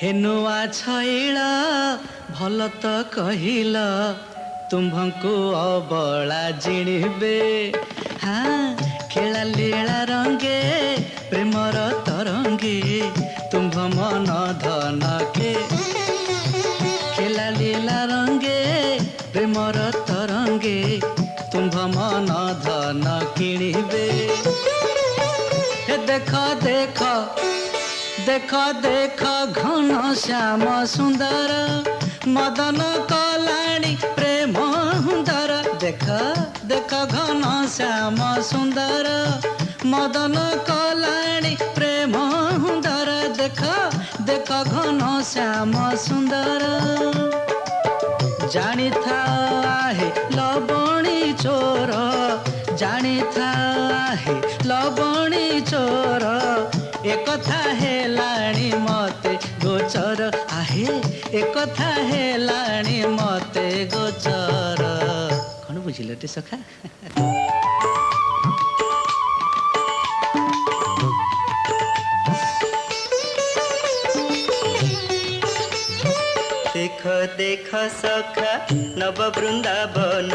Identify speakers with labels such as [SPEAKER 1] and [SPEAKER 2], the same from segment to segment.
[SPEAKER 1] हेनुआ छैल भल तो कहिल तुम्भको अबला जिणबे। हाँ खेला लीला रंगे प्रेमर तरंगे तुम्भ मन धन के। खेला लीला रंगे प्रेमर तरंगे तुम्भ मन धन किणबे। देख देख देख देख घन श्याम सुंदर मदन कलाणी प्रेम हुंदर। देख देख घन श्याम सुंदर मदन कलाणी प्रेम हुंदर। देख देख घन श्याम सुंदर जानी था है लवणी चोर। जानी था है लवणी चोर एकथा हेलाणी मते गोचर। आहे एकथा हेलाणी मते गोचर। कौन बुझिल टे सखा?
[SPEAKER 2] देख देख सखा नव वृंदावन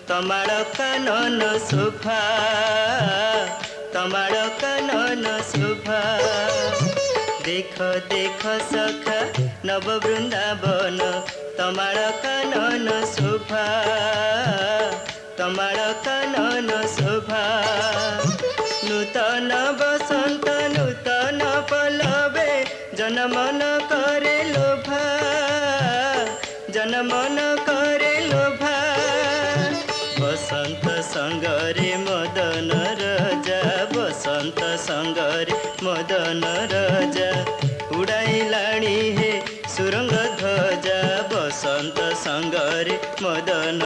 [SPEAKER 2] तमाड़ कानन शोभा। तमाड़ कानन शोभा। देख देख सखा नव वृंदावन तमाड़ कानन शोभा। तमाड़ कानन शोभा। नूतन बसंत नूतन पलवे जनमन करे लोभा। जनमन करे लोभा। बसंत संगरे मदन राजा। बसंत संगरे मदन राजा उड़ाइलाणी हे सुरंग ध्वजा। बसंत संगरे मदन